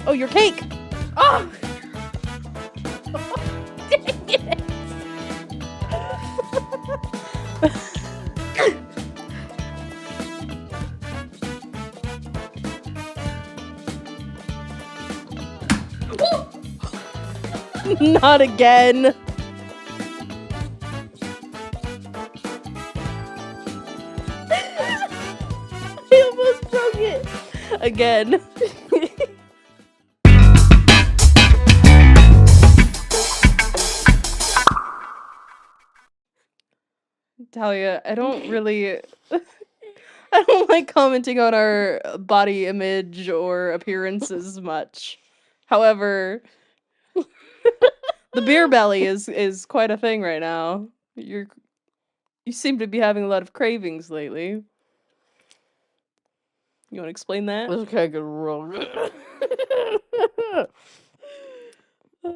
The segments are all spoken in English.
Oh, your cake! Oh! Dang it! Not again. I almost broke it. Again. Talia, I don't really... I don't like commenting on our body image or appearances much. However, the beer belly is quite a thing right now. You seem to be having a lot of cravings lately. You want to explain that? This cake is real good.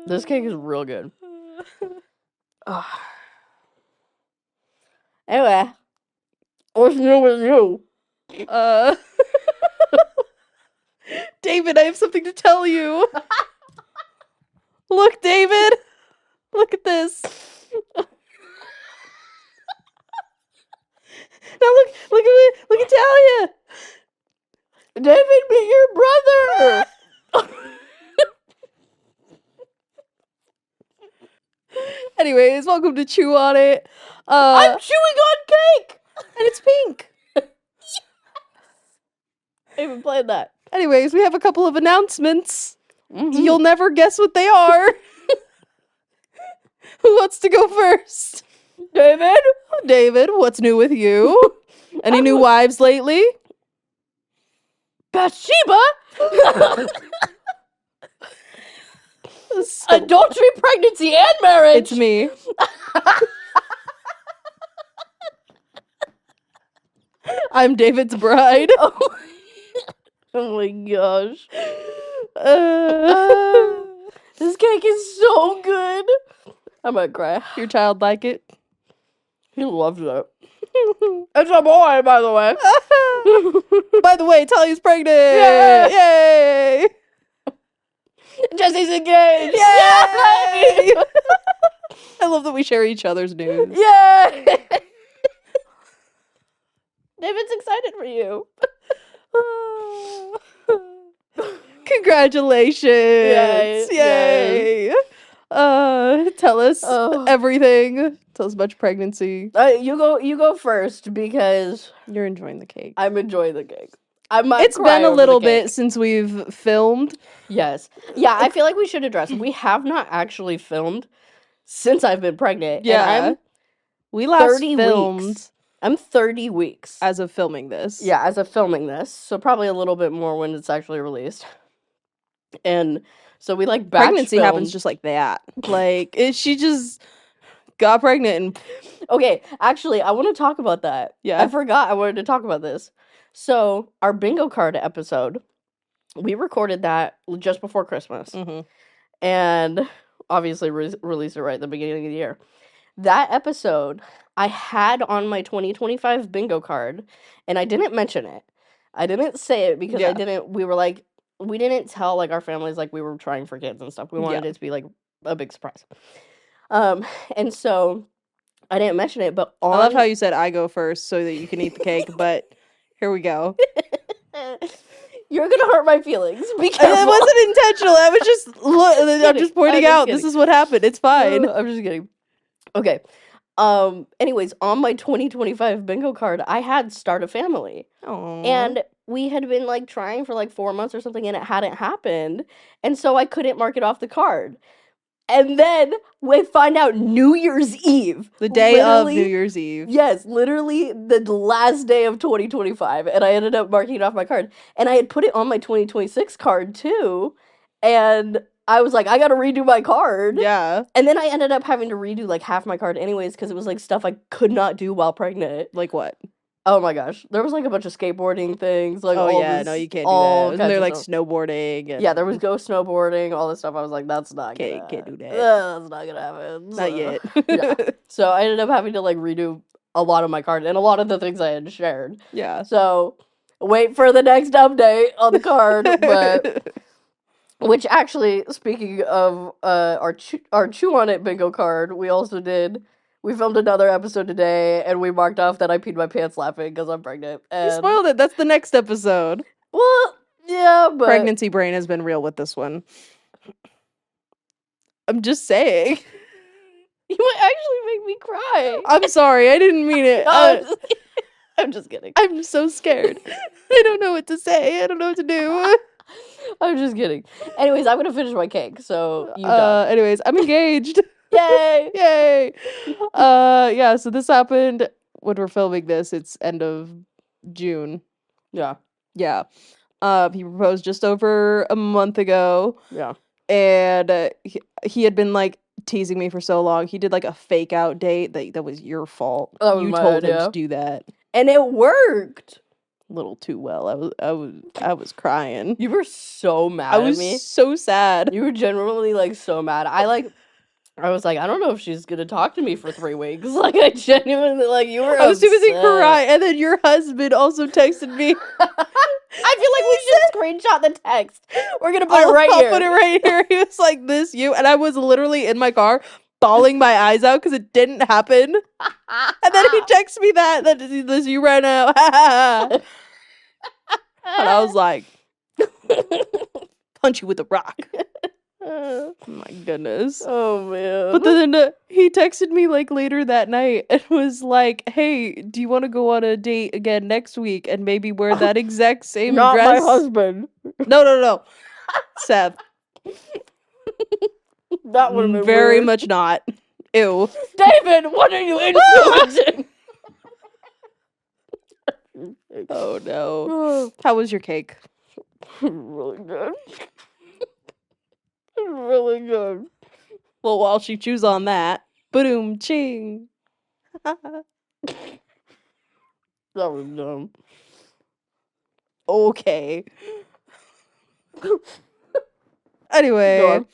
This cake is real good. Anyway, what's new with you? David, I have something to tell you. Look, David. Look at this. Now look at Talia. David, meet your brother. Anyways, welcome to Chew on It. I'm chewing on cake, and it's pink. I haven't played that. Anyways, we have a couple of announcements. Mm-hmm. You'll never guess what they are. Who wants to go first? David? David, what's new with you? Any new wives lately? Bathsheba? So, Adultery, pregnancy, and marriage. it's me. I'm David's bride. Oh my gosh. This cake is so good. I might cry. Your child like it? He loves it. It's a boy, by the way. By the way, Talia's pregnant! Yeah. Yay! Jesse's engaged. Yay! I love that we share each other's news. Yay! David's excited for you. Congratulations! Yay. Yay! Tell us everything. Tell us about your pregnancy. You go first because You're enjoying the cake. I'm enjoying the cake. I might It's cry been a over little the cake. bit since we've filmed. Yes. Yeah, I feel like we should address we have not actually filmed since I've been pregnant. Yeah. And We last 30 filmed weeks. I'm 30 weeks. as of filming this. Yeah, as of filming this. So probably a little bit more when it's actually released. And so we like batch Pregnancy filmed. happens just like that. Like, she just got pregnant and Okay, actually, I want to talk about that. Yeah. I forgot I wanted to talk about this. So, our bingo card episode, we recorded that just before Christmas. Mhm. And obviously released it right at the beginning of the year. That episode, I had on my 2025 bingo card, and I didn't mention it. I didn't say it because we didn't tell, like, our families, like, we were trying for kids and stuff. We wanted it to be, like, a big surprise. And so, I didn't mention it, but I love how you said I go first so that you can eat the cake, but here we go. You're gonna hurt my feelings. Be It careful. wasn't intentional. I was just I'm kidding. just pointing I'm just out kidding. this is what happened. It's fine. I'm just kidding. Okay. Anyways, on my 2025 bingo card, I had start a family. Aww. And we had been like trying for like 4 months or something and it hadn't happened. And so I couldn't mark it off the card. And then we find out New Year's Eve. The day of Literally- New Year's Eve. Yes, literally the last day of 2025. And I ended up marking it off my card. And I had put it on my 2026 card too. And I was like, I gotta redo my card. Yeah. And then I ended up having to redo like half my card anyways because it was like stuff I could not do while pregnant. Like what? Oh my gosh. There was like a bunch of skateboarding things. Like Oh all yeah, this, no, you can't do all that. Isn't kinds there of like stuff. snowboarding? And... Yeah, there was go snowboarding, all this stuff. I was like, that's not Can't do that. That's not gonna happen. Not yet. Yeah. So I ended up having to like redo a lot of my card and a lot of the things I had shared. Yeah. So wait for the next update on the card. But Which actually, speaking of our chew on it bingo card, we filmed another episode today, and we marked off that I peed my pants laughing because I'm pregnant. You And spoiled it. That's the next episode. well, yeah, but Pregnancy brain has been real with this one. I'm just saying. you might actually make me cry. I'm sorry. I didn't mean it. No, I'm just kidding. I'm so scared. I don't know what to say. I don't know what to do. I'm just kidding. Anyways, I'm gonna finish my cake, so you done. Anyways, I'm engaged. Yay! Yay! Yeah, so this happened when we're filming this. It's end of June. Yeah. Yeah. He proposed just over a month ago. Yeah. And he had been like teasing me for so long. He did like a fake out date that was your fault. That was You my told him idea. to do that. And it worked. A little too well. I was crying. You were so mad I at was me. so sad. You were genuinely like so mad. I was like, I don't know if she's gonna talk to me for 3 weeks. Like, I genuinely, like, you were I was too busy upset. crying, and then your husband also texted me. I feel like we should screenshot the text. We're gonna put it right here. I'll put it right here. He was like, "This you," and I was literally in my car bawling my eyes out because it didn't happen. And then he texts me that this you right now, and I was like, "Punch you with a rock." My goodness. Oh man. But then he texted me like later that night and was like, "Hey, do you want to go on a date again next week and maybe wear that exact same Not dress?" my husband. No. Seth. That would have been very weird. much not. Ew. David, what are you influencing? Oh no. How was your cake? Really good. Really good. Well, while she chews on that, boom, ching. That was dumb. Okay. Anyway, Go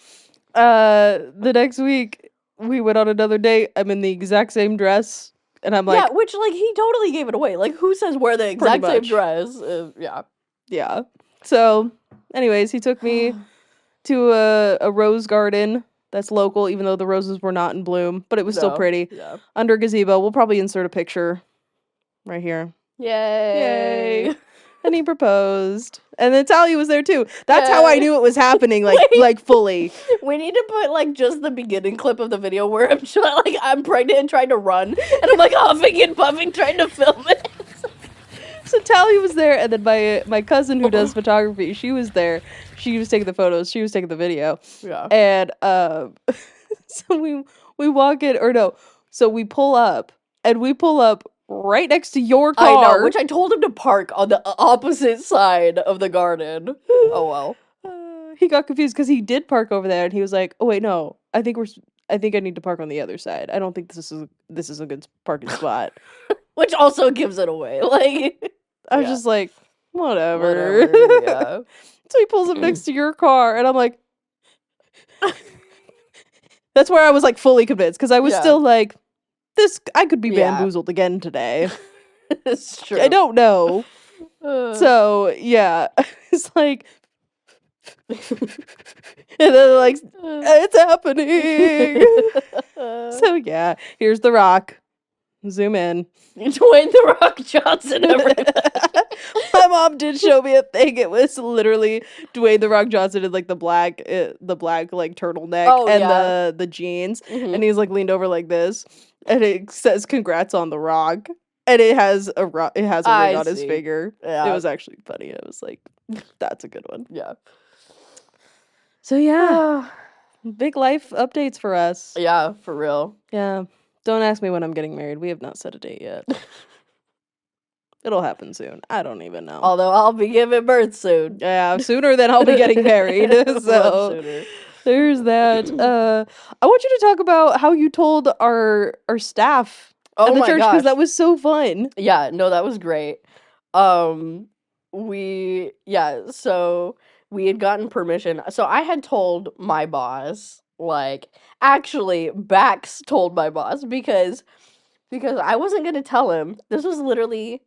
the next week we went on another date. I'm in the exact same dress, and I'm like, yeah, which like he totally gave it away. Like, who says wear the exact same much. dress? Yeah. Yeah. So, anyways, he took me to a rose garden that's local, even though the roses were not in bloom, but it was still pretty. Yeah. Under a gazebo. We'll probably insert a picture right here. Yay. And he proposed. And then Talia was there too. That's how I knew it was happening, like fully. We need to put like just the beginning clip of the video where I'm pregnant and trying to run, and I'm like huffing and puffing trying to film it. So Talia was there, and then my cousin who does photography, she was there. She was taking the photos, she was taking the video. Yeah. And so we walk in, or no, so we pull up right next to your car. I know, which I told him to park on the opposite side of the garden. Oh well. He got confused because he did park over there, and he was like, "Oh wait, no, I think I need to park on the other side. I don't think this is a good parking spot." Which also gives it away. Like, I was just like, whatever. Yeah. So he pulls up next to your car, and I'm like, that's where I was like fully convinced because I was still like, I could be bamboozled again today. It's true. I don't know. So yeah, it's like, and then like, it's happening. So yeah, here's the rock. Zoom in. Dwayne The Rock Johnson. My mom did show me a thing. It was literally Dwayne The Rock Johnson in like the black like turtleneck and the jeans, and he's like leaned over like this, and it says "Congrats on the Rock," and it has a ring on his finger. Yeah. It was actually funny. I was like, "That's a good one." Yeah. So yeah, big life updates for us. Yeah, for real. Yeah. Don't ask me when I'm getting married. We have not set a date yet. It'll happen soon. I don't even know. Although I'll be giving birth soon. Yeah, sooner than I'll be getting married. So there's that. I want you to talk about how you told our staff at the church, because that was so fun. Yeah, no, that was great. So we had gotten permission. So I had told my boss, like, actually, Bax told my boss because I wasn't going to tell him. This was literally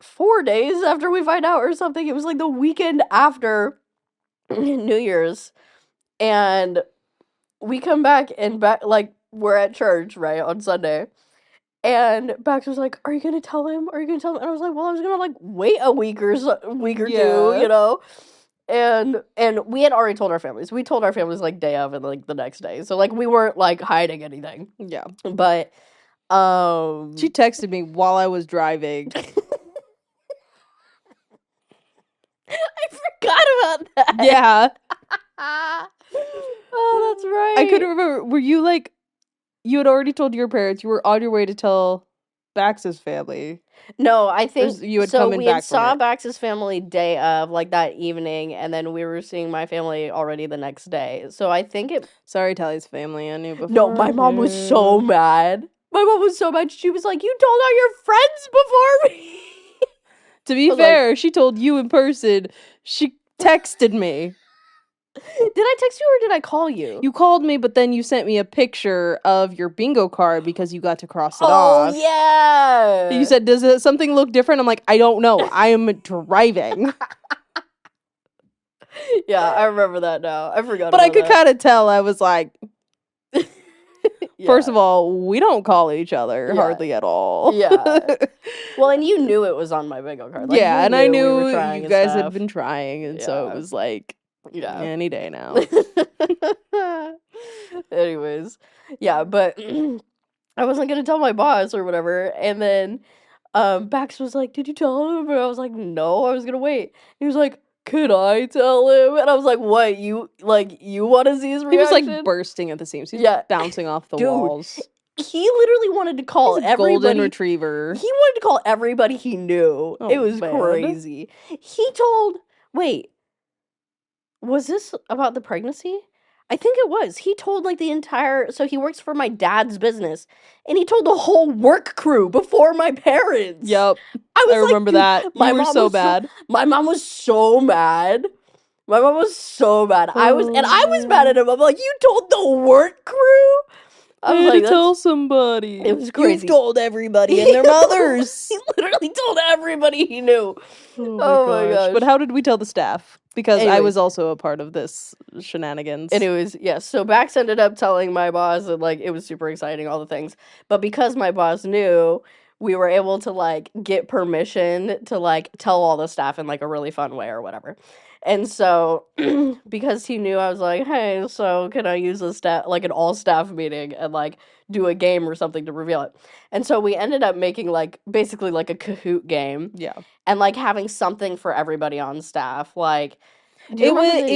4 days after we find out or something. It was like the weekend after New Year's, and we come back and like we're at church, right, on Sunday. And Bax was like, "Are you gonna tell him? Are you gonna tell him?" And I was like, "Well, I was gonna like wait a week or two, Yeah. you know." And we had already told our families. We told our families like day of and like the next day. So like we weren't like hiding anything. Yeah. But She texted me while I was driving. I forgot about that. Yeah. Oh, that's right. I couldn't remember. Were you like, you had already told your parents, you were on your way to tell Bax's family? No, I think you had so. come in We back had from saw it? Bax's family day of, like that evening, and then we were seeing my family already the next day. So I think it. Sorry, Tally's family. I knew before. No, my mom was so mad. My mom was so mad. She was like, "You told all your friends before me." To be I was fair, she told you in person. She texted me. Did I text you or did I call you? You called me, but then you sent me a picture of your bingo card because you got to cross it Oh off. yeah. You said, "Does something look different?" I'm like, "I don't know. I am driving." Yeah, I remember that now. I forgot. But I about could that. kind of tell. I was like, Yeah. first of all, we don't call each other Yeah. hardly at all. Yeah. Well, and you knew it was on my bingo card. Like, yeah, you and I we knew were trying you and guys had stuff. been trying, and so it Yeah. was like, Yeah. any day now. Anyways, yeah, but I wasn't gonna tell my boss or whatever, and then Bax was like, "Did you tell him?" And I was like, "No, I was gonna wait." He was like, "Could I tell him?" And I was like, "What? You want to see his He was reaction?" like bursting at the seams. He's Yeah. bouncing off the Dude, walls. He literally wanted to call He's a everybody. golden retriever. He wanted to call everybody he knew. Oh, It was man. crazy. He told. Wait, was this about the pregnancy? I think it was. He told like the entire. So he works for my dad's business, and he told the whole work crew before my parents. Yep, I was remember like, that. My You were mom so was bad. my mom was so mad. My mom was so mad. I was mad at him. I'm like, you told the work crew. I was had like, to tell somebody. It was crazy. You've told everybody and their mothers. He literally told everybody he knew. Oh my gosh. But how did we tell the staff? Because I was also a part of this shenanigans. Anyways, yes. So Bax ended up telling my boss and like it was super exciting, all the things. But because my boss knew, we were able to like get permission to like tell all the staff in like a really fun way or whatever. And so because he knew, I was like, "Hey, so can I use a staff like an all staff meeting and like do a game or something to reveal it?" And so we ended up making like basically like a Kahoot game. Yeah. And like having something for everybody on staff. Like it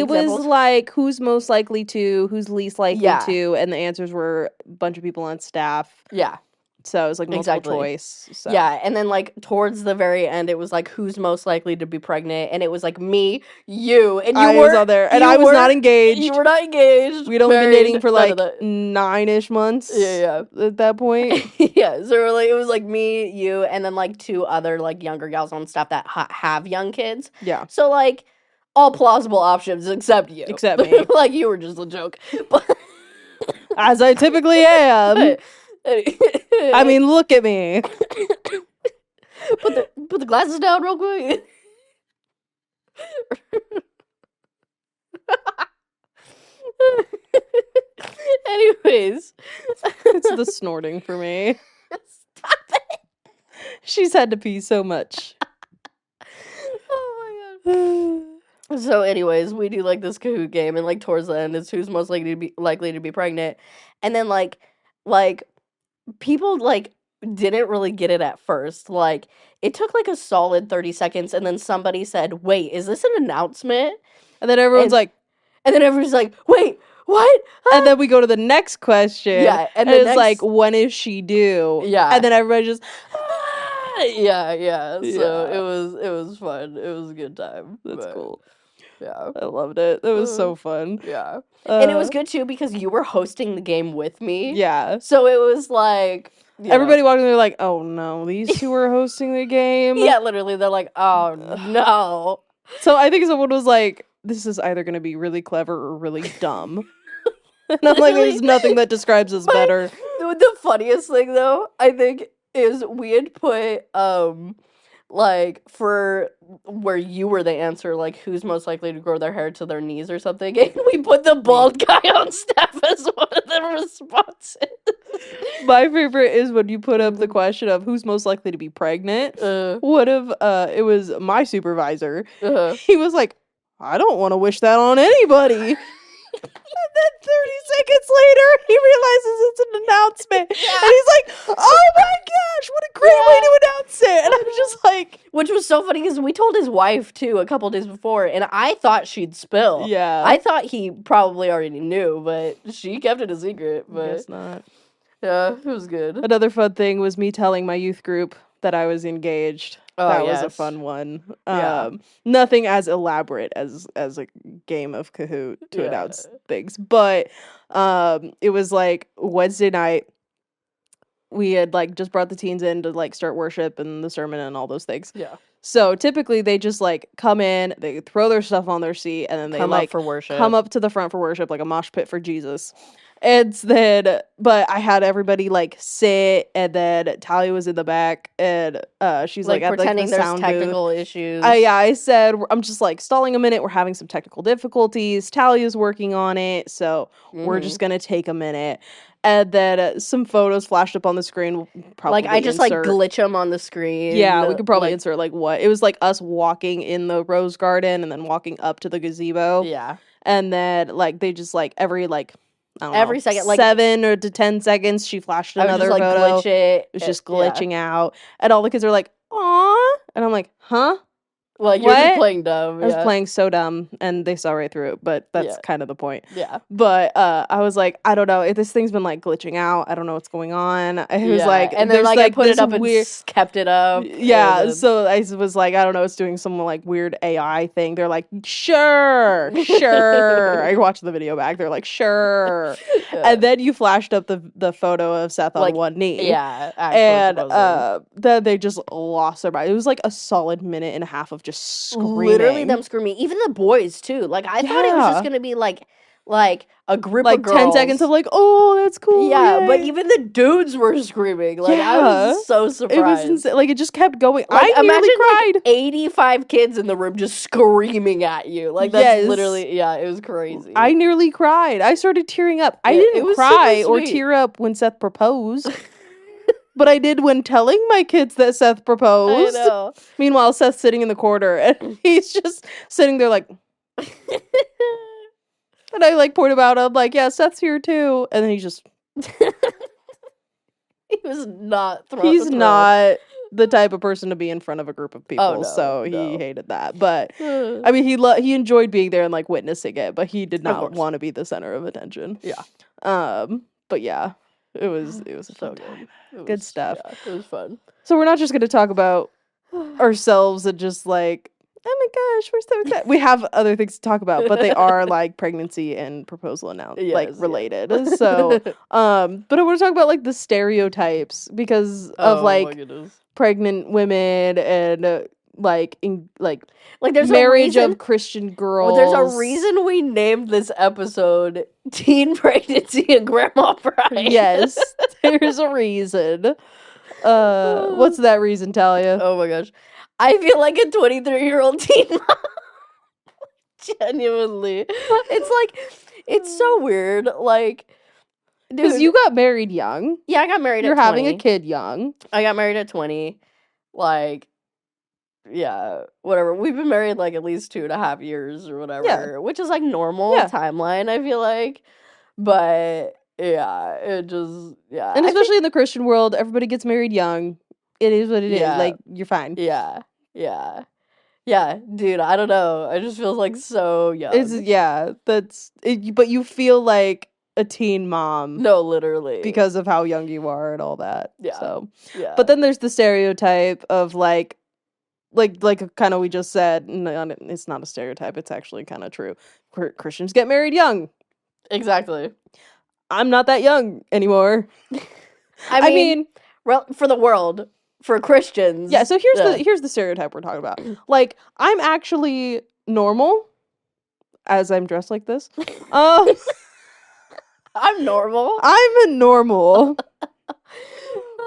was like who's most likely to, who's least likely to, and the answers were a bunch of people on staff. Yeah. So it was like multiple choice. So. Yeah, and then like towards the very end, it was like who's most likely to be pregnant, and it was like me, you, and you was on there, and I was not engaged. You were not engaged. We'd only been dating for like 9-ish months. Yeah. At that point. Yeah, so like it was like me, you, and then like 2 other like younger gals on staff that have young kids. Yeah. So like all plausible options except you. Except me. Like you were just a joke. But as I typically am. I mean, look at me. Put the glasses down real quick. Anyways, it's the snorting for me. Stop it. She's had to pee so much. Oh my god. So anyways, we do like this Kahoot game, and like towards the end it's who's most likely to be pregnant. And then like people like didn't really get it at first. Like it took like a solid 30 seconds, and then somebody said, "Wait, is this an announcement?" And then everyone's like, "Wait, what?" And then we go to the next question. Yeah, and it's like, when is she due? Yeah. And then everybody just yeah. So it was fun. It was a good time. That's cool. Yeah. I loved it. It was so fun. Yeah. And it was good too because you were hosting the game with me. Yeah. So it was like everybody walking there like, oh no, these two are hosting the game. Yeah, literally they're like, oh no. So I think someone was like, this is either gonna be really clever or really dumb. And I'm like, there's nothing that describes us better. The funniest thing though, I think, is we had put like for where you were the answer, like who's most likely to grow their hair to their knees or something, and we put the bald guy on staff as one of the responses. My favorite is when you put up the question of who's most likely to be pregnant. What if it was my supervisor? He was like, I don't want to wish that on anybody. And then 30 seconds later, he realizes it's an announcement. Yeah. And he's like, oh my gosh, what a great way to announce it. And I'm just like... Which was so funny because we told his wife, too, a couple days before, and I thought she'd spill. Yeah. I thought he probably already knew, but she kept it a secret. But Guess not. Yeah, it was good. Another fun thing was me telling my youth group that I was engaged. Oh, that was a yes. fun one. Yeah. Nothing as elaborate as a game of Kahoot to announce things, but it was like Wednesday night. We had like just brought the teens in to like start worship and the sermon and all those things. Yeah. So typically they just like come in, they throw their stuff on their seat, and then they Come like up for worship. come up to the front for worship, like a mosh pit for Jesus. And then, but I had everybody like sit, and then Talia was in the back, and she's like at pretending like the there's sound technical booth. issues. I said I'm just like stalling a minute. We're having some technical difficulties. Talia's working on it, so we're just gonna take a minute. And then some photos flashed up on the screen. We'll probably like I just insert. like glitch them on the screen. Yeah, we could probably like, insert like what it was like us walking in the rose garden and then walking up to the gazebo. Yeah, and then like they just like every like I don't every know, second, like 7 or to 10 seconds, she flashed another I would just, like, photo. glitch it. It was just glitching out, and all the kids are like, "Aw," and I'm like, "Huh?" Like you're What? just playing dumb. I was playing so dumb, and they saw right through it, but that's kind of the point. Yeah. But I was like, I don't know. If this thing's been like glitching out. I don't know what's going on. It was like, and then like I put it up weird... and kept it up. Yeah, so I was like, I don't know, it's doing some like weird AI thing. They're like, sure. I watched the video back. They're like, sure. And then you flashed up the photo of Seth on like, one knee. Yeah, and then they just lost their mind. It was like a solid minute and a half of just screaming. Literally them screaming. Even the boys too. Like I thought it was just gonna be like a group like of girls. 10 seconds of like, oh, that's cool. Yeah, yay. but even the dudes were screaming. Like I was so surprised. It was insane. Like it just kept going. Like, I nearly cried. Like 85 kids in the room just screaming at you. Like that's literally it was crazy. I nearly cried. I started tearing up. I didn't cry or tear up when Seth proposed. But I did when telling my kids that Seth proposed. I know. Meanwhile, Seth's sitting in the corner and he's just sitting there like... And I like point him out. I'm like, yeah, Seth's here too. And then he just... He was not thrilled. He's not the type of person to be in front of a group of people. Oh, no, so he hated that. But I mean, he enjoyed being there and like witnessing it, but he did not want to be the center of attention. Yeah. But yeah, it was a fun time. Good stuff. Yeah, it was fun. So we're not just going to talk about ourselves and just like, oh my gosh, we're so excited. We have other things to talk about, but they are like pregnancy and proposal announcement, like related. So, but I want to talk about like the stereotypes because of like pregnant women and like there's marriage of Christian girls. Well, there's a reason we named this episode Teen Pregnancy and Grandma Bride. Yes, there's a reason. What's that reason, Talia? Oh my gosh. I feel like a 23-year-old teen mom. Genuinely. It's like, it's so weird. Like, because you got married young. Yeah, I got married at 20. You're having a kid young. I got married at 20. Like, yeah, whatever. We've been married like at least 2.5 years or whatever, which is like normal timeline, I feel like. But yeah, it just, And especially in the Christian world, everybody gets married young. It is what it is. Like, you're fine. Yeah, dude, I don't know. I just feel like so young. But you feel like a teen mom. No, literally. Because of how young you are and all that. Yeah. So, yeah. But then there's the stereotype of like kind of we just said, it's not a stereotype. It's actually kind of true. Christians get married young. Exactly. I'm not that young anymore. I mean, for the world, for Christians. Yeah, so here's the stereotype we're talking about. Like, I'm actually normal as I'm dressed like this. I'm normal. I'm a normal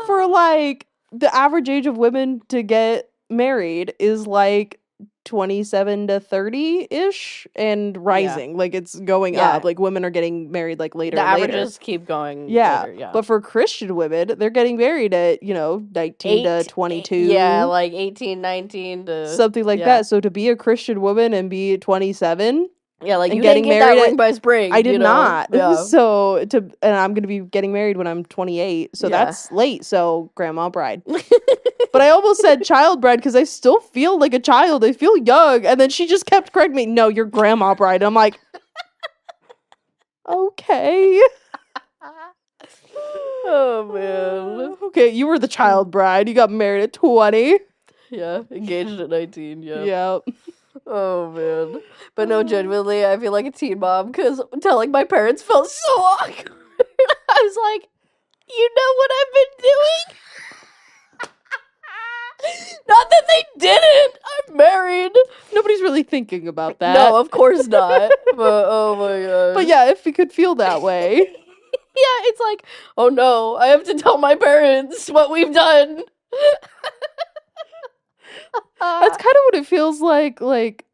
for like the average age of women to get married is like 27 to 30-ish and rising. Like it's going Yeah. up. Like women are getting married like later The and later. averages keep going Yeah. later, yeah. But for Christian women, they're getting married at, 19 to 22. Yeah, like 18, 19 to... Something like that. So to be a Christian woman and be 27... Yeah, like and you didn't getting get that married ring by spring. I did not. Yeah. So and I'm gonna be getting married when I'm 28. So Yeah. that's late. So grandma bride. But I almost said child bride because I still feel like a child. I feel young. And then she just kept correcting me. No, you're grandma bride. I'm like, okay. Oh man. Okay, you were the child bride. You got married at 20. Yeah, engaged at 19. Yeah. Yep. Oh man. But no, genuinely, I feel like a teen mom because telling my parents felt so awkward. I was like, you know what I've been doing? Not that they didn't. I'm married. Nobody's really thinking about that. No, of course not. But oh my god. But yeah, if we could feel that way. Yeah, it's like, oh no, I have to tell my parents what we've done. That's kind of what it feels like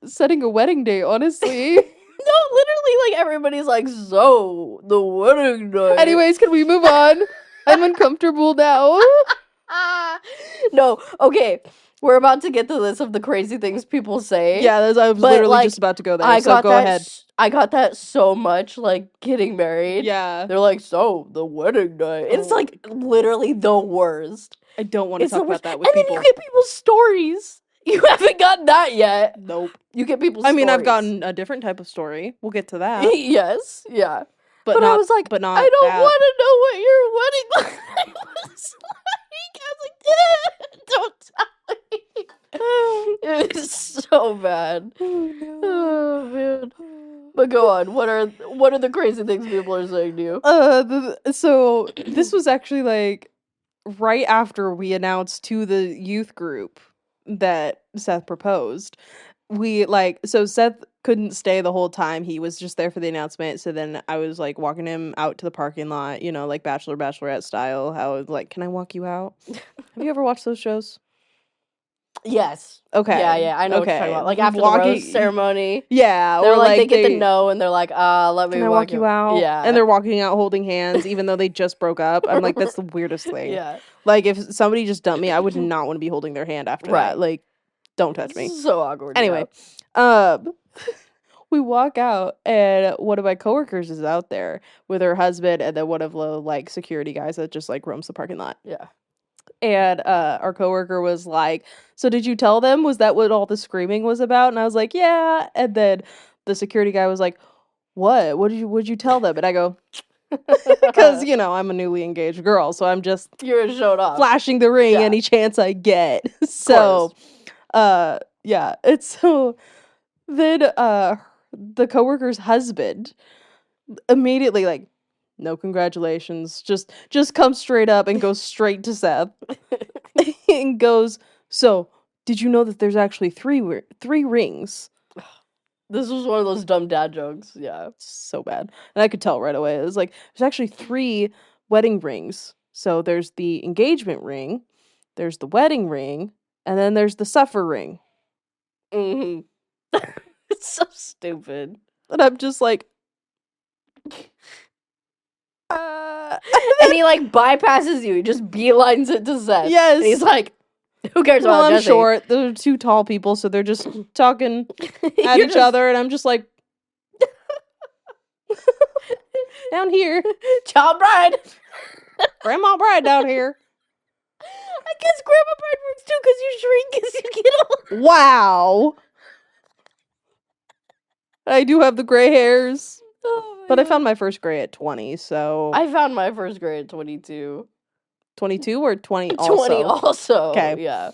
setting a wedding date, honestly. No, literally, like, everybody's like, so, the wedding night. Anyways, can we move on? I'm uncomfortable now. No, okay. We're about to get to the list of the crazy things people say. Yeah, I was literally just about to go there, so go ahead. I got that so much, like, getting married. Yeah. They're like, so, the wedding night. It's, like, literally the worst. I don't want to talk about that with people. people. And then you get people's stories. You haven't gotten that yet. Nope. You get people's stories. I mean, I've gotten a different type of story. We'll get to that. Yes, yeah. But I was like, but not I don't that. want to know what your wedding night was like. I was like, don't tell me. It was so bad. Oh man. But go on. What are the crazy things people are saying to you? So this was actually like right after we announced to the youth group that Seth proposed. So Seth couldn't stay the whole time. He was just there for the announcement. So then I was like walking him out to the parking lot, like bachelorette style. How I was like, can I walk you out? Have you ever watched those shows? Yes. Okay. Yeah, I know what you're talking about. Like after the rose ceremony. Yeah. They're like, they get the no and they're like, let me can I walk you out? Yeah. And they're walking out holding hands, even though they just broke up. I'm like, that's the weirdest thing. Yeah. Like if somebody just dumped me, I would not want to be holding their hand after that. Like, don't touch me. So awkward. Anyway, we walk out and one of my coworkers is out there with her husband and then one of the like security guys that just like roams the parking lot. Yeah. And our coworker was like, so did you tell them? Was that what all the screaming was about? And I was like, yeah. And then the security guy was like, what? Would you tell them? And I go, because, I'm a newly engaged girl. So I'm just showed off. Flashing the ring any chance I get. So, yeah. It's so then the coworker's husband immediately like, no congratulations. Just comes straight up and goes straight to Seth and goes, so did you know that there's actually three rings? This was one of those dumb dad jokes. Yeah. So bad. And I could tell right away. It was like, there's actually 3 wedding rings. So there's the engagement ring, there's the wedding ring, and then there's the suffer ring. Mm-hmm. It's so stupid. And I'm just like, and he like bypasses you. He just beelines it to Seth. Yes. And he's like, who cares about I'm Jesse? short. They're 2 tall people, so they're just talking at each other, and I'm just like, down here. Child bride. Grandma bride down here. I guess grandma bride works too, because you shrink as you get older. Wow. I do have the gray hairs. Oh, but God. I found my first gray at 20, so... I found my first gray at 22. 22 or 20 also? 20 also. Okay. Yeah.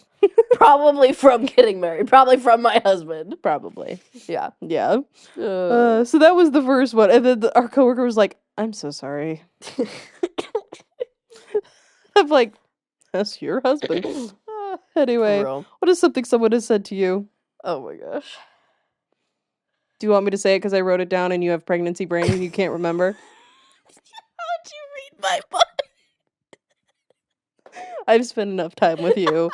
Probably from getting married. Probably from my husband. Probably. Yeah. Yeah. So that was the first one. And then our coworker was like, I'm so sorry. I'm like, that's your husband. Anyway, what is something someone has said to you? Oh my gosh. Do you want me to say it because I wrote it down and you have pregnancy brain and you can't remember? How'd you read my mind? I've spent enough time with you.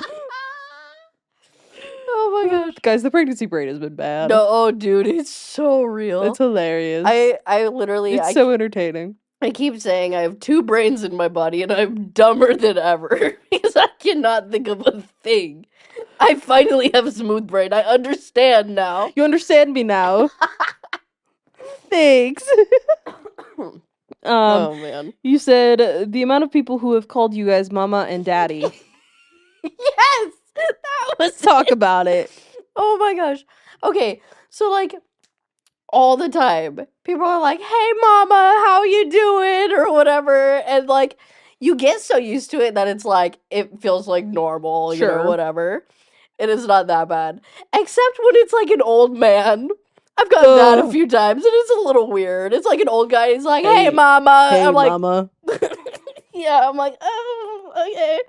Oh my gosh. Guys, the pregnancy brain has been bad. No, oh dude, it's so real. It's hilarious. I literally It's so entertaining. I keep saying I have 2 brains in my body and I'm dumber than ever because I cannot think of a thing. I finally have a smooth brain. I understand now. You understand me now. Thanks. Oh man. You said the amount of people who have called you guys mama and daddy. Yes! That was Talk about it. Oh my gosh. Okay, so like all the time people are like, "Hey mama, how you doing?" or whatever, and like you get so used to it that it's like it feels like normal, you know, Sure. whatever. It is not that bad. Except when it's like an old man. I've gotten that a few times and it's a little weird. It's like an old guy, he's like, "Hey mama." Hey I'm like, mama. yeah, I'm like, "Oh, okay."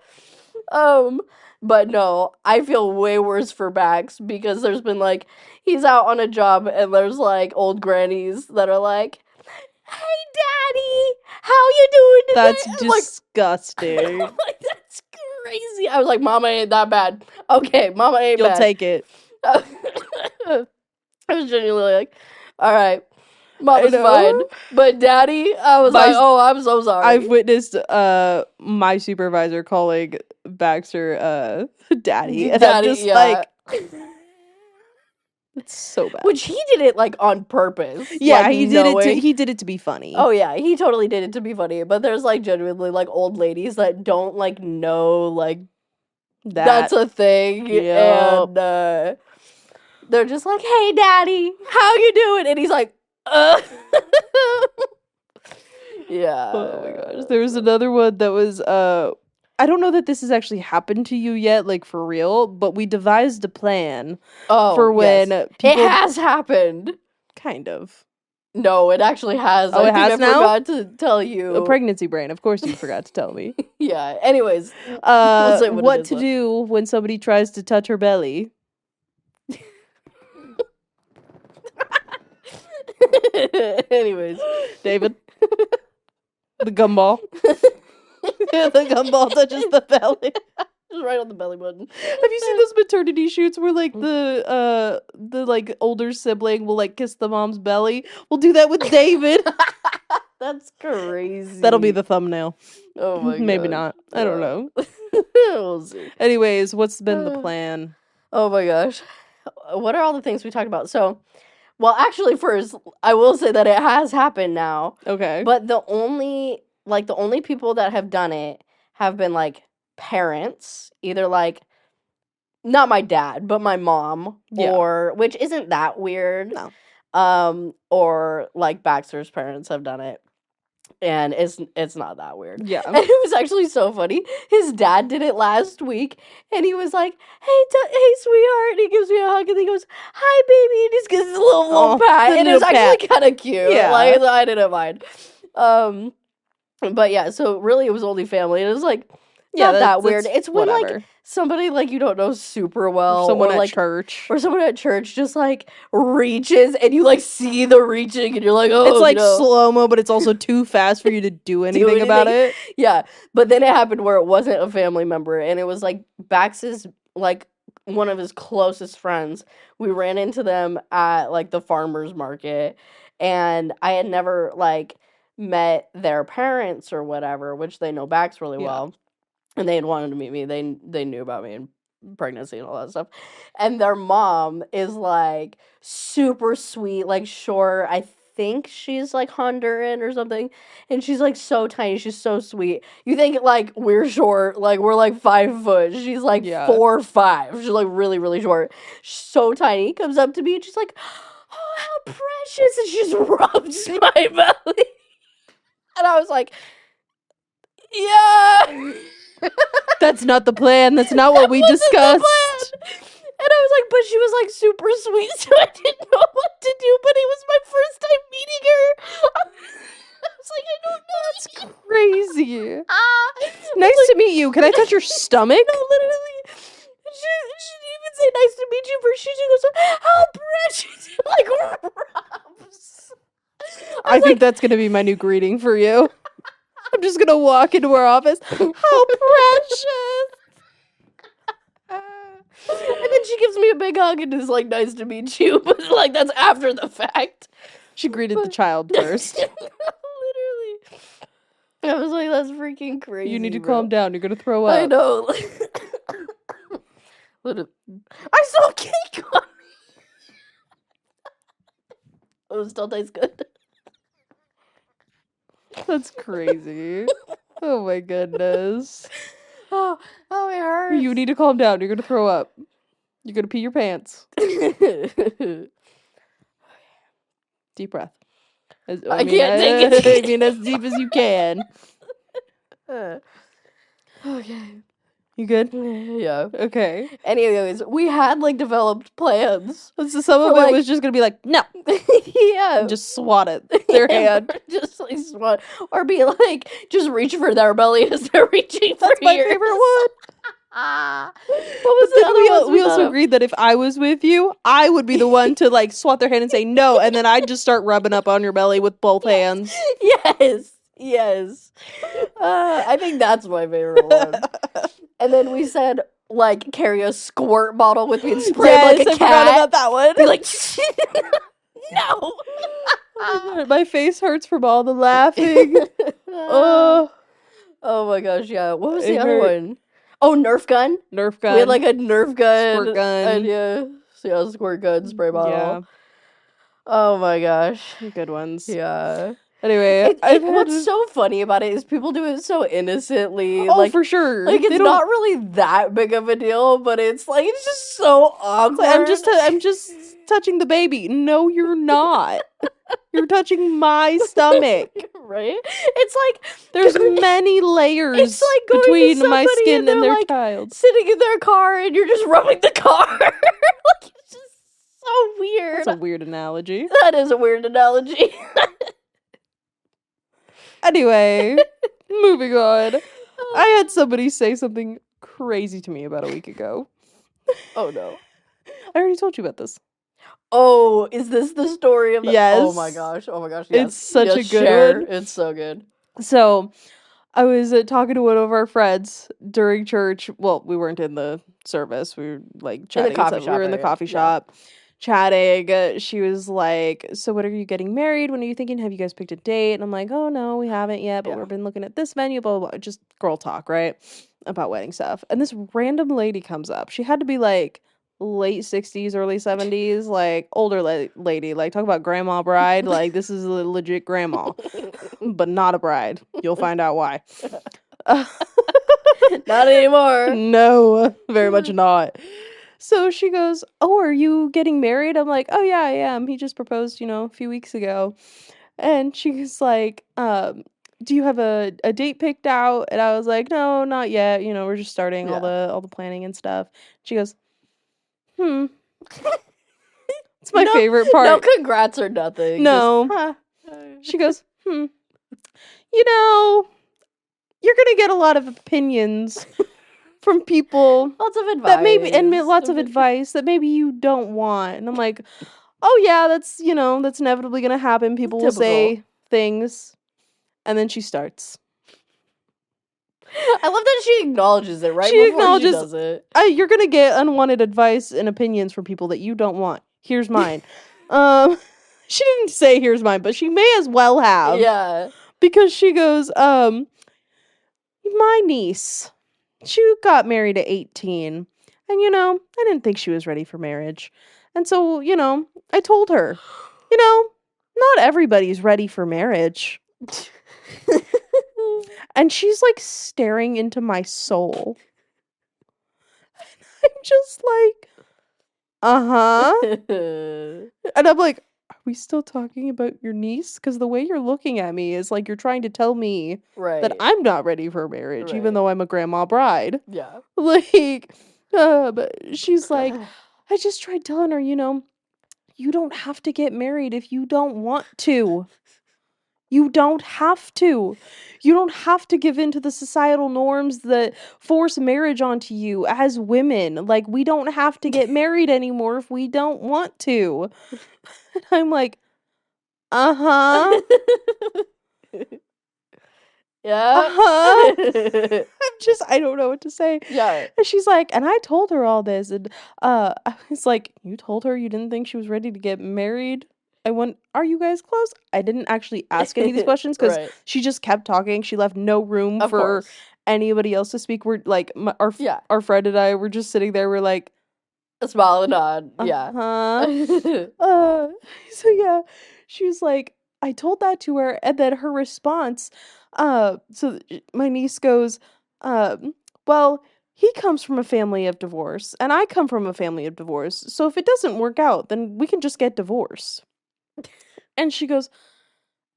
But no, I feel way worse for Max because there's been like he's out on a job and there's like old grannies that are like, "Hey daddy, how you doing today?" That's I'm like, disgusting. I'm like, that's crazy. I was like, "Mama ain't that bad." Okay, mama ain't You'll bad. take it. I was genuinely like, "All right, mama's fine." But daddy, I was like, "Oh, I'm so sorry." I've witnessed my supervisor calling Baxter daddy, and Daddy, I'm just yeah. like, it's so bad. Which he did it like on purpose. Yeah, like, he did it. He did it to be funny. Oh yeah, he totally did it to be funny. But there's like genuinely like old ladies that don't like know like that's a thing, Yep. and they're just like, "Hey, daddy, how you doing?" And he's like, yeah. Oh my gosh. There was another one that was I don't know that this has actually happened to you yet, like for real, but we devised a plan for when people it has happened. Kind of. No, it actually has. Oh, I it think has I now? forgot to tell you. A pregnancy brain. Of course you forgot to tell me. Yeah. Anyways, we'll say what it is, to though. do when somebody tries to touch her belly. Anyways, David. The gumball. The gumball touches the belly. Just right on the belly button. Have you seen those maternity shoots where like the like older sibling will like kiss the mom's belly? We'll do that with David. That's crazy. That'll be the thumbnail. Oh my god. Maybe not. I don't know. We'll see. Anyways, what's been the plan? Oh my gosh. What are all the things we talked about? So, well, actually, first, I will say that it has happened now. Okay. But the only people that have done it have been like parents, either like not my dad, but my mom, Yeah. or which isn't that weird. No. Or like Baxter's parents have done it. And it's not that weird. Yeah. And it was actually so funny. His dad did it last week, and he was like, "Hey, hey, sweetheart," and he gives me a hug, and he goes, "Hi, baby," and he just gives a little pat, and it was actually kind of cute. Yeah. Like, I didn't mind. But yeah, so really it was only family, and it was like not that weird. It's when like somebody like you don't know super well, someone or, at like, church, or someone at church just like reaches, and you like see the reaching, and you're like, "Oh, it's like slow-mo, but it's also too fast for you to do anything about it." Yeah, but then it happened where it wasn't a family member, and it was like Bax's like one of his closest friends. We ran into them at like the farmers market, and I had never like met their parents or whatever, which they know Bax really well, and they had wanted to meet me. They knew about me and pregnancy and all that stuff, and their mom is like super sweet, like short. I think she's like Honduran or something, and she's like so tiny. She's so sweet. You think like we're short, like we're like 5 foot. She's like 4 or 5. She's like really really short, so tiny. Comes up to me and she's like, "Oh, how precious!" and she just rubs my belly. And I was like, yeah. That's not the plan. That's not what we discussed. And I was like, but she was like super sweet, so I didn't know what to do, but it was my first time meeting her. I was like, I don't know. That's crazy. Nice to meet you. Can I touch your stomach? No, literally. She didn't even say nice to meet you first. She just goes, how precious. Like, rubs. I think that's going to be my new greeting for you. I'm just going to walk into our office. How precious. And then she gives me me a big hug and is like, nice to meet you, but like that's after the fact. She greeted the child first. Literally. I was like, that's freaking crazy. You need to bro. calm down. You're gonna throw up. I know. I saw cake on me. Oh, it still tastes good. That's crazy. Oh my goodness. Oh, it hurts. You need to calm down. You're gonna throw up. You're gonna pee your pants. Deep breath. I can't take it. I mean, as deep as you can. Okay. You good? Yeah. Okay. Anyways, we had like developed plans. So some of it was just gonna be like, no. Yeah. And just swat at their hand. Just like swat. Or be like, just reach for their belly as they're reaching for That's my yours. favorite one. What was the other one? We also agreed that if I was with you, I would be the one to like swat their hand and say no, and then I'd just start rubbing up on your belly with both hands. Yes. I think that's my favorite one. And then we said, like, carry a squirt bottle with me and spray like a cat. I forgot about that one. Be like, no. Oh my, my face hurts from all the laughing. Oh my gosh, yeah. What was the It other hurt. one? Oh, Nerf gun. Nerf gun. We had like a Nerf gun. Squirt gun. And yeah. So yeah, squirt gun, spray bottle. Yeah. Oh my gosh. Good ones. Yeah. Anyway, what's so funny about it is people do it so innocently. Oh, like, for sure. Like, it's not really that big of a deal, but it's like, it's just so awkward. I'm just touching the baby. No, you're not. You're touching my stomach. Right? It's like there's many layers like going between my skin and their like, child. Sitting in their car and you're just rubbing the car. Like, it's just so weird. That's a weird analogy. That is a weird analogy. Anyway, moving on. I had somebody say something crazy to me about a week ago. Oh no. I already told you about this. Oh, is this the story of the... Yes. Oh my gosh. Yes. It's such a good one. It's so good. So, I was talking to one of our friends during church. Well, we weren't in the service. We were like chatting. We were in the coffee shop chatting. She was like, so what are you getting married? When are you thinking? Have you guys picked a date? And I'm like, oh no, we haven't yet, but we've been looking at this venue, blah, blah, blah. Just girl talk, right? About wedding stuff. And this random lady comes up. She had to be like late 60s, early 70s, like older lady. Like, talk about grandma bride. Like, this is a legit grandma, but not a bride. You'll find out why. Not anymore. No, very much not. So she goes, oh, are you getting married? I'm like, oh yeah, I am. He just proposed, a few weeks ago. And she was like, do you have a date picked out? And I was like, no, not yet. We're just starting all the planning and stuff. She goes, it's my favorite part. No congrats or nothing. No. She goes, you're gonna get a lot of opinions from people. Lots of advice. That maybe, and lots of advice that maybe you don't want. And I'm like, oh yeah, that's inevitably gonna happen. People will say things. And then she starts. I love that she acknowledges it, right? She acknowledges, she does it. You're gonna get unwanted advice and opinions from people that you don't want. Here's mine. She didn't say here's mine, but she may as well have. Yeah. Because she goes, my niece, she got married at 18. And, I didn't think she was ready for marriage. And so, I told her, not everybody's ready for marriage. And she's like staring into my soul. I'm just like, and I'm like, are we still talking about your niece? Because the way you're looking at me is like you're trying to tell me that I'm not ready for marriage, even though I'm a grandma bride. Yeah. Like, but she's like, I just tried telling her, you don't have to get married if you don't want to. You don't have to. You don't have to give in to the societal norms that force marriage onto you as women. Like, we don't have to get married anymore if we don't want to. And I'm like, Yeah. I don't know what to say. Yeah. And she's like, and I told her all this, and I was like, you told her you didn't think she was ready to get married? I went, are you guys close? I didn't actually ask any of these questions because Right. she just kept talking. She left no room Of for course. anybody else to speak. We're like, Yeah. our friend and I were just sitting there. We're like, A smile and nod. Yeah. uh-huh. Uh, so yeah, she was like, I told that to her, and then her response, my niece goes, well, he comes from a family of divorce, and I come from a family of divorce, so if it doesn't work out, then we can just get divorced. And she goes,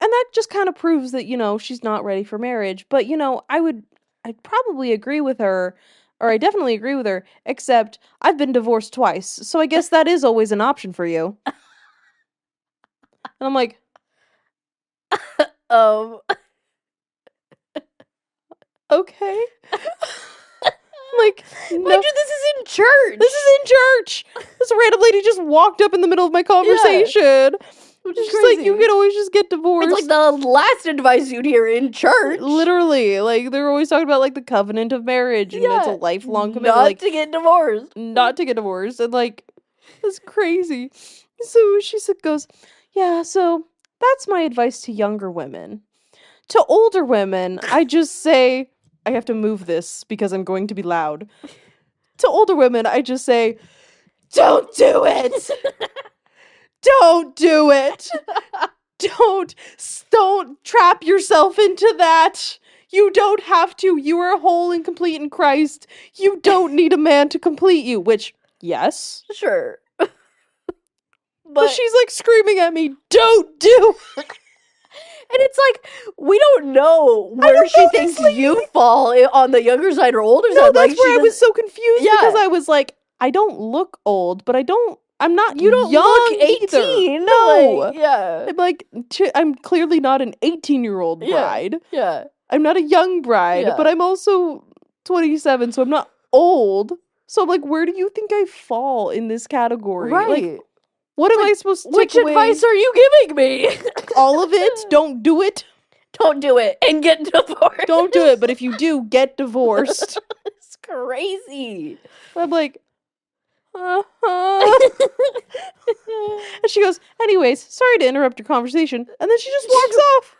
and that just kind of proves that, she's not ready for marriage, but, I'd probably agree with her, or I definitely agree with her, except I've been divorced twice, so I guess that is always an option for you. And I'm like, okay. Like, Mind no, you, this is in church. this is in church. This random lady just walked up in the middle of my conversation. Which is She's crazy. like, you can always just get divorced. It's like the last advice you'd hear in church. Literally, like, they're always talking about, like, the covenant of marriage, and it's a lifelong commitment. Not Like, to get divorced. not to get divorced. And, like, it's crazy. So she goes, yeah, so that's my advice to younger women. To older women, I just say, I have to move this because I'm going to be loud. To older women, I just say, don't do it! Don't do it! Don't trap yourself into that! You don't have to. You are whole and complete in Christ. You don't need a man to complete you. Which, yes. Sure. But she's like screaming at me, don't do it! And it's like, we don't know where she thinks you fall on the younger side or older side. No, that's like, where I was so confused because Yeah. I was like, I don't look old, but I'm not You don't young look 18. either. No. Like, yeah. I'm like, I'm clearly not an 18-year-old bride. Yeah. I'm not a young bride, Yeah. but I'm also 27, so I'm not old. So I'm like, where do you think I fall in this category? Right. Like, what am I supposed to Which take away? advice are you giving me? All of it? Don't do it. Don't do it and get divorced. Don't do it, but if you do, get divorced. It's crazy. I'm like, and she goes, anyways, sorry to interrupt your conversation. And then she just walks off.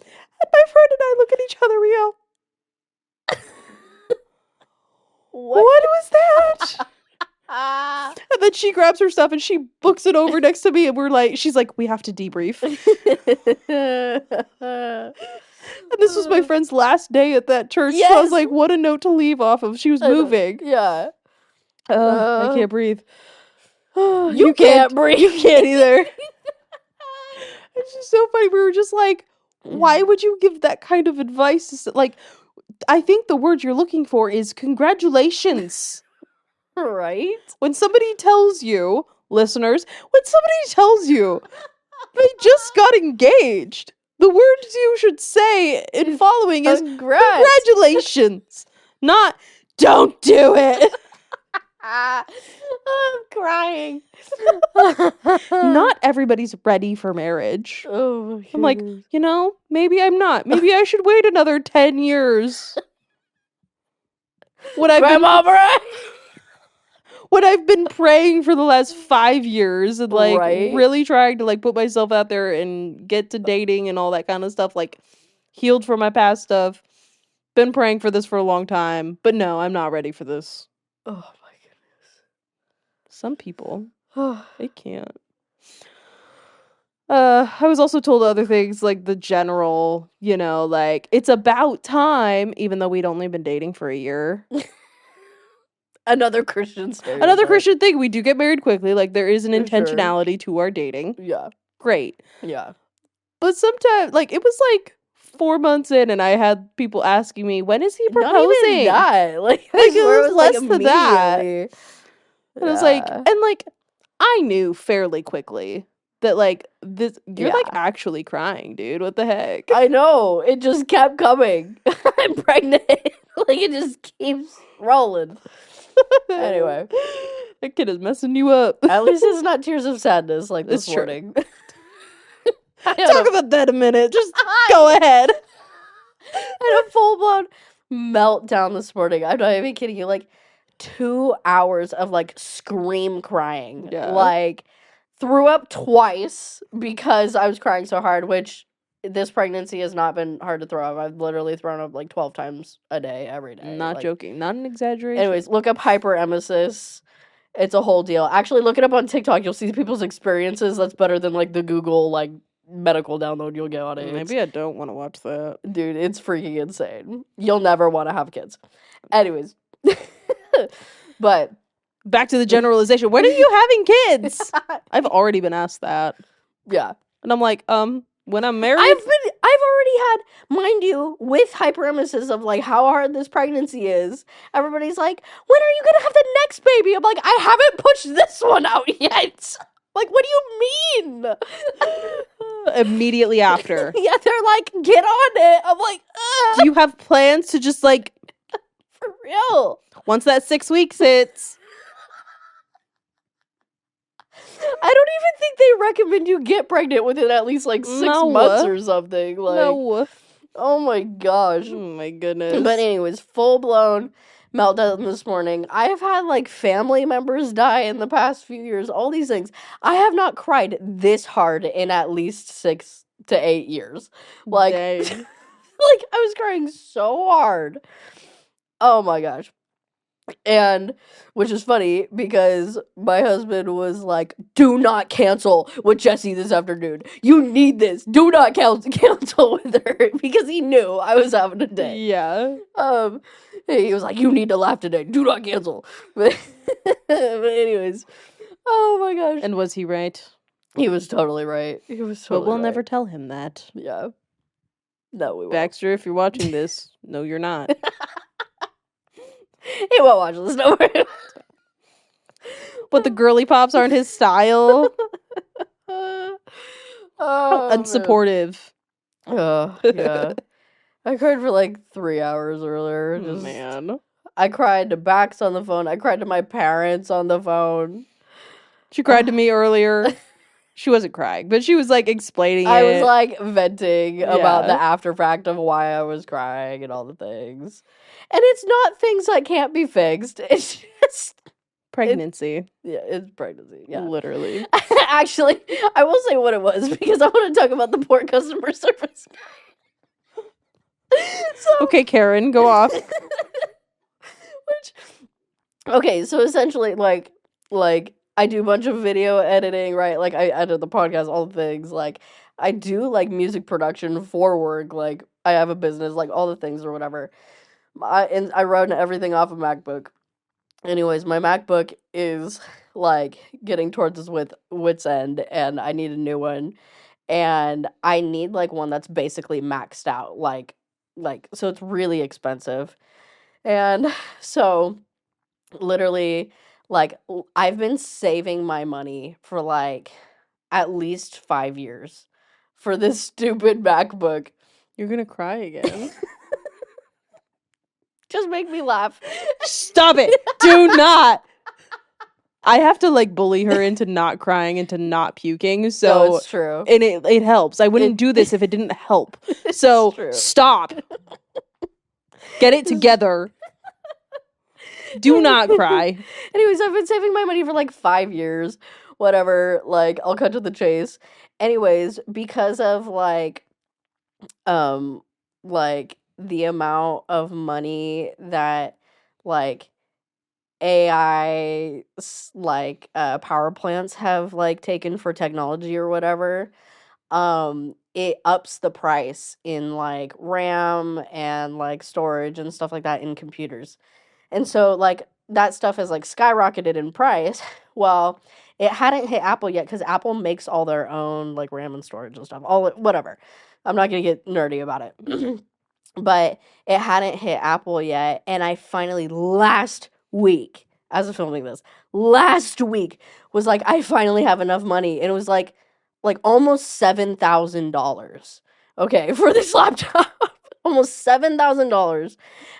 And my friend and I look at each other, we go, what was that? And then she grabs her stuff and she books it over next to me, and she's like, we have to debrief. And this was my friend's last day at that church, so I was like, what a note to leave off of. She was moving. Yeah. I can't breathe. You can't breathe. You can't either. It's just so funny. We were just like, why would you give that kind of advice? Like, I think the word you're looking for is congratulations. Right? When somebody tells you, listeners, they just got engaged, the words you should say in following is congratulations, not don't do it. I'm crying. Not everybody's ready for marriage. Oh, I'm like, maybe I'm not. Maybe I should wait another 10 years. What I've been praying for the last 5 years and really trying to put myself out there and get to dating and all that kind of stuff, healed from my past stuff. Been praying for this for a long time, but no, I'm not ready for this. Oh my goodness. Some people, they can't. I was also told other things like the general, it's about time, even though we'd only been dating for a year. Another Christian stereotype. Another Christian thing. We do get married quickly. There is an intentionality to our dating. Yeah. Great. Yeah. But sometimes, it was 4 months in, and I had people asking me, when is he proposing? Not even that. It was less than that. And I was and I knew fairly quickly that this you're actually crying, dude. What the heck? I know. It just kept coming. I'm pregnant. It just keeps rolling. Anyway. That kid is messing you up. At least it's not tears of sadness this morning. Talk about that a minute. Just go ahead. had a full-blown meltdown this morning. I'm not even kidding you. Like 2 hours of like scream crying. Yeah. Like threw up twice because I was crying so hard, which this pregnancy has not been hard to throw up. I've literally thrown up like 12 times a day, every day. Not Like, joking. Not an exaggeration. anyways, look up hyperemesis. It's a whole deal. Actually, look it up on TikTok. You'll see people's experiences. That's better than like the Google like medical download you'll get on it. Maybe I don't want to watch that. Dude, it's freaking insane. You'll never want to have kids. Anyways. But back to the generalization. When are you having kids? I've already been asked that. Yeah. And I'm like, when I'm married? I've already had, mind you, with hyperemesis of like how hard this pregnancy is. Everybody's like, when are you gonna have the next baby? I'm like, I haven't pushed this one out yet. Like, what do you mean? Immediately after. Yeah, they're like, get on it. I'm like, do you have plans to just like, for real? Once that 6 weeks hits. I don't even think they recommend you get pregnant within at least like 6 months or something. Like, no. Oh my gosh. Oh my goodness. But anyways, full-blown meltdown this morning. I have had like family members die in the past few years, all these things. I have not cried this hard in at least 6 to 8 years. Like, Dang. like I was crying so hard. Oh my gosh. And which is funny because my husband was like, do not cancel with Jessie this afternoon. You need this. Do not cancel with her, because he knew I was having a day. Yeah. He was like, you need to laugh today. Do not cancel. But anyways, oh my gosh. And was he right? He was totally right. He was totally But we'll right. never tell him that. Yeah. No, we won't. Baxter, if you're watching this, no, you're not. He won't watch this, don't worry. But the girly pops aren't his style. Oh, unsupportive. Yeah. I cried for like 3 hours earlier. Man. I cried to Bax on the phone. I cried to my parents on the phone. She cried to me earlier. She wasn't crying, but she was like explaining I it. was like venting about the after fact of why I was crying and all the things. And it's not things that can't be fixed. It's just pregnancy. it's pregnancy. Yeah. Literally. Actually, I will say what it was because I want to talk about the poor customer service guy. Okay, Karen, go off. Okay, so essentially, like I do a bunch of video editing, right? Like I edit the podcast, all the things. Like I do like music production for work. Like I have a business, like all the things or whatever. I run everything off a MacBook. Anyways, my MacBook is like getting towards its wit's end, and I need a new one. And I need like one that's basically maxed out, like so it's really expensive. And so literally, like I've been saving my money for like at least 5 years for this stupid MacBook. You're gonna cry again. Just make me laugh. Stop it. Do not. I have to like bully her into not crying, into not puking. So no, it's true. And it helps. I wouldn't do this if it didn't help. So stop. Get it together. Do not cry. Anyways, I've been saving my money for like 5 years. Whatever. Like, I'll cut to the chase. Anyways, because of like the amount of money that like AI like power plants have like taken for technology or whatever, it ups the price in like RAM and like storage and stuff like that in computers. And so like that stuff has like skyrocketed in price. Well, it hadn't hit Apple yet because Apple makes all their own like RAM and storage and stuff. All whatever. I'm not gonna get nerdy about it. But it hadn't hit Apple yet, and I finally last week, as of filming this, last week was like I finally have enough money, and it was like almost $7,000. Okay, for this laptop. Almost $7,000.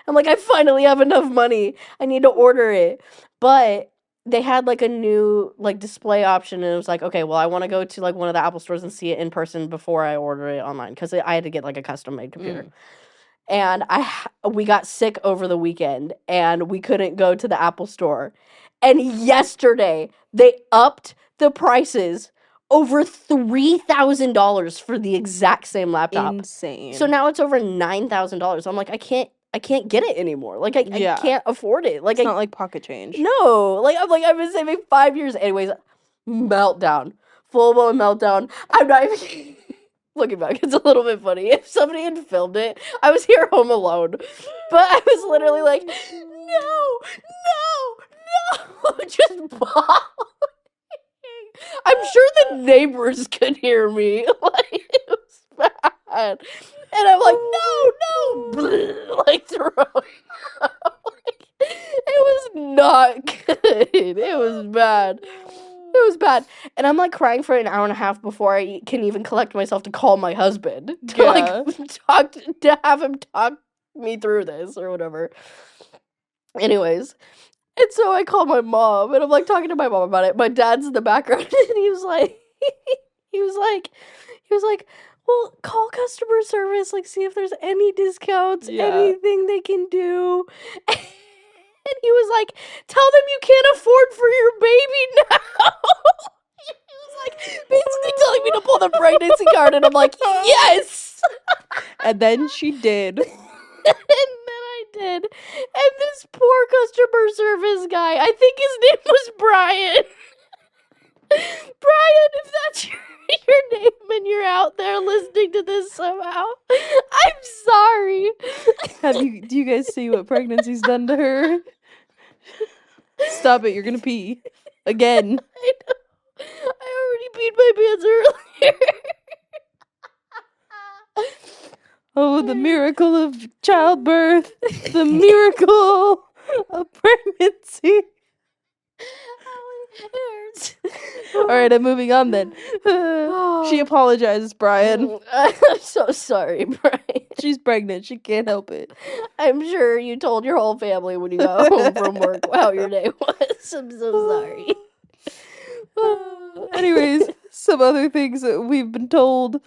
I'm like, I finally have enough money. I need to order it. But they had like a new like display option, and it was like, okay, well, I want to go to like one of the Apple stores and see it in person before I order it online because I had to get like a custom made computer. and we got sick over the weekend, and we couldn't go to the Apple store. And yesterday they upped the prices over $3,000 for the exact same laptop. Insane. So now it's over $9,000. I'm like, I can't get it anymore. Like, I can't afford it. Like, it's not like pocket change. No. Like, I've been saving 5 years. Anyways, meltdown. Full-blown meltdown. I'm not even... Looking back, it's a little bit funny. If somebody had filmed it, I was here home alone. But I was literally like, no. Just bawling. I'm sure the neighbors could hear me. Like, it was bad. And I'm like, no. Like, throwing up. It was not good. It was bad. It was bad. And I'm like crying for an hour and a half before I can even collect myself to call my husband to like to have him talk me through this or whatever. Anyways, and so I called my mom and I'm like talking to my mom about it. My dad's in the background and he was like, well, call customer service, like see if there's any discounts, anything they can do. And he was like, tell them you can't afford for your baby now. He was like, basically telling me to pull the pregnancy card. And I'm like, yes. And then she did. And then I did. And this poor customer service guy, I think his name was Brian. Brian, if that's your name and you're out there listening to this somehow, I'm sorry. Do you guys see what pregnancy's done to her? Stop it, you're gonna pee. Again. I know. I already peed my pants earlier. Oh, the miracle of childbirth. The miracle of pregnancy. It hurts. Alright, I'm moving on then. She apologizes, Brian. I'm so sorry, Brian. She's pregnant. She can't help it. I'm sure you told your whole family when you got home from work how your day was. I'm so sorry. Anyways, some other things that we've been told.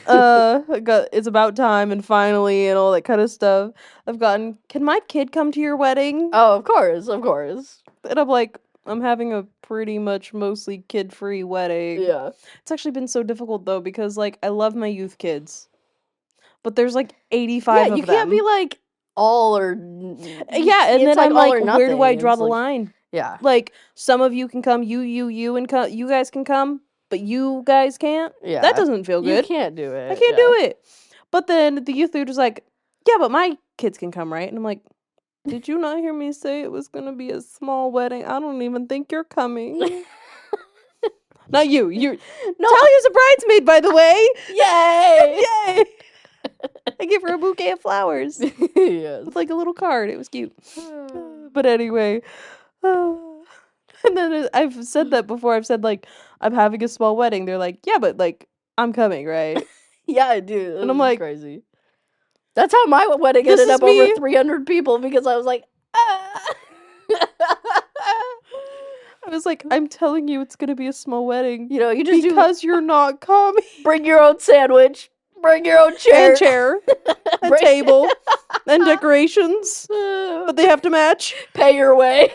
It's about time and finally and all that kind of stuff. I've gotten, can my kid come to your wedding? Oh, of course. And I'm like, I'm having a pretty much mostly kid-free wedding. Yeah. It's actually been so difficult though because like I love my youth kids. But there's like 85 of them. Yeah, you can't be like all or... Yeah, and then I'm like, where do I draw the line? Yeah. Like, some of you can come, you, and you guys can come, but you guys can't? Yeah. That doesn't feel good. You can't do it. I can't do it. But then the youth leader's like, yeah, but my kids can come, right? And I'm like, did you not hear me say it was going to be a small wedding? I don't even think you're coming. Not you. You're... No. Talia's a bridesmaid, by the way. Yay! Yay! I give her a bouquet of flowers. Yes. With like a little card. It was cute. But anyway. And then I've said that before. I've said, like, I'm having a small wedding. They're like, yeah, but, like, I'm coming, right? Yeah, I do. And I'm like... crazy. That's how my wedding ended up over 300 people because I was like, ah. I was like, I'm telling you it's going to be a small wedding. You know, you just because you're not coming. Bring your own sandwich. Bring your own chair. And chair. And table. And decorations. But they have to match. Pay your way.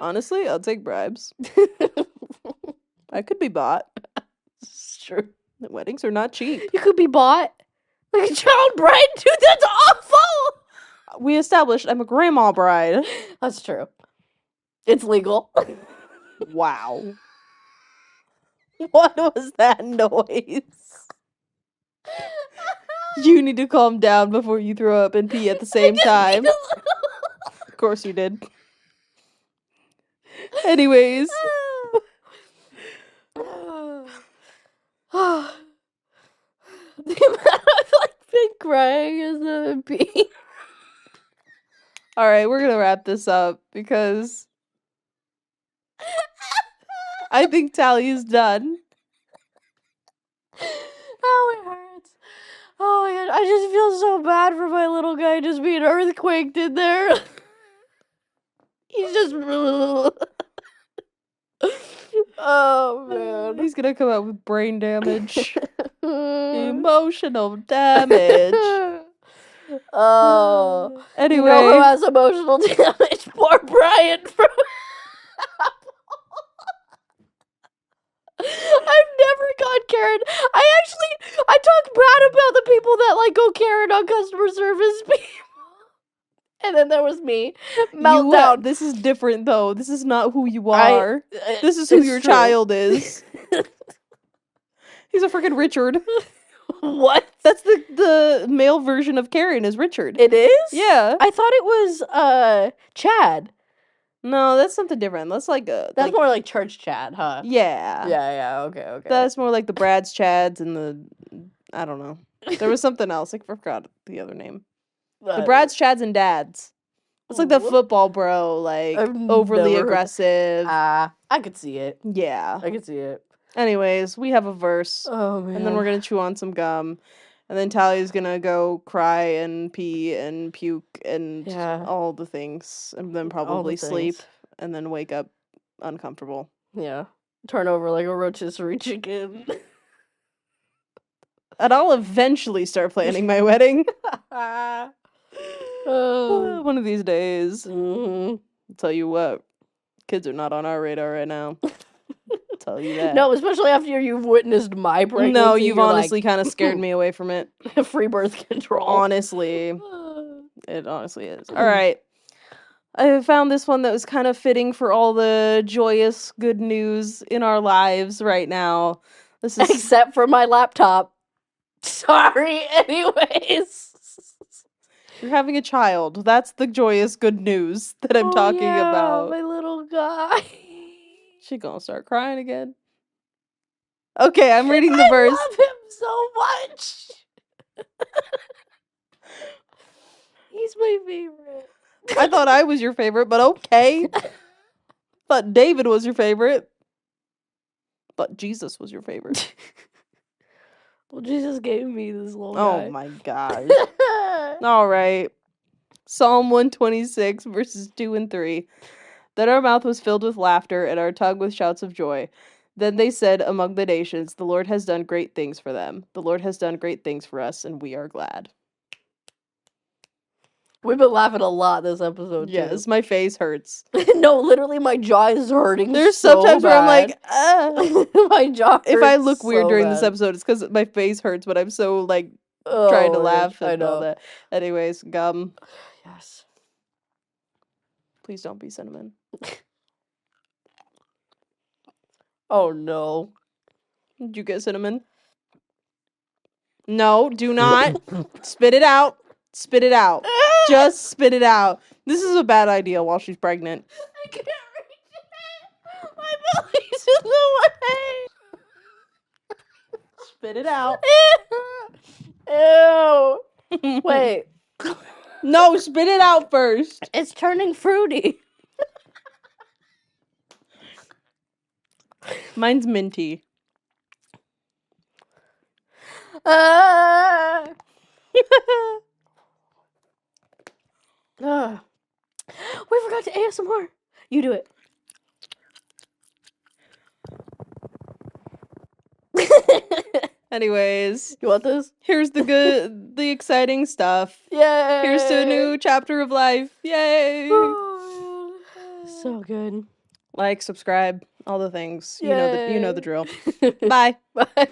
Honestly, I'll take bribes. I could be bought. It's true. The weddings are not cheap. You could be bought. Like a child bride? Dude, that's awful! We established I'm a grandma bride. That's true. It's legal. Wow. What was that noise? You need to calm down before you throw up and pee at the same time. Of course you did. Anyways. The amount I've like been crying is the pee. Alright, we're gonna wrap this up because I think Talia's done. Oh, it hurts. Oh my god, I just feel so bad for my little guy just being earthquaked in there. He's just... Oh man. He's gonna come out with brain damage. Emotional damage. Oh. Anyway. You know who has emotional damage? Poor Brian from I've never gone Karen. I talk bad about the people that like go Karen on customer service people. And then there was me. Meltdown. This is different though. This is not who you are. This is who it's your true. child is. He's a freaking Richard. What? That's the male version of Karen is Richard. It is? Yeah. I thought it was Chad. No, that's something different. That's like That's more like church Chad, huh? Yeah. Yeah, okay. That's more like the Brad's Chads and the I don't know. There was something else. I forgot the other name. The Brad's Chads and Dads. It's like the football bro, like overly aggressive. I could see it. Yeah. I could see it. Anyways, we have a verse. Oh man. And then we're gonna chew on some gum. And then Tally's gonna go cry and pee and puke and all the things. And then probably sleep. And then wake up uncomfortable. Yeah. Turn over like a rotisserie chicken. And I'll eventually start planning my wedding. One of these days. Mm-hmm. I'll tell you what, kids are not on our radar right now. I'll tell you that. No, especially after you've witnessed my pregnancy. No, you've honestly kind of scared me away from it. Free birth control. Honestly. It honestly is. All right. I found this one that was kind of fitting for all the joyous good news in our lives right now. This is except for my laptop. Sorry, anyways. You're having a child. That's the joyous good news that I'm talking about. My little guy. She gonna start crying again. Okay, I'm reading the verse. I love him so much. He's my favorite. I thought I was your favorite, but okay. Thought David was your favorite. Thought Jesus was your favorite. Well, Jesus gave me this little guy. Oh my gosh. All right. Psalm 126, verses 2 and 3. Then our mouth was filled with laughter, and our tongue with shouts of joy. Then they said among the nations, the Lord has done great things for them. The Lord has done great things for us, and we are glad. We've been laughing a lot this episode, Yes, too. my face hurts. No, literally, my jaw is hurting. There's so sometimes bad. where I'm like, my jaw hurts. If I look weird so during bad. this episode, it's because my face hurts, but I'm so, like, trying to laugh and all that. Anyways, gum. Yes. Please don't be cinnamon. Oh, no. Did you get cinnamon? No, do not. Spit it out. Spit it out. Just spit it out. This is a bad idea while she's pregnant. I can't reach it. My belly's in the way. Spit it out. Ew. Wait. No, spit it out first. It's turning fruity. Mine's minty. We forgot to ASMR. You do it. Anyways, You want this? here's the exciting stuff. Yay! Here's to a new chapter of life. Yay! So good. Like, subscribe, all the things. You know the drill. Bye. Bye. Bye.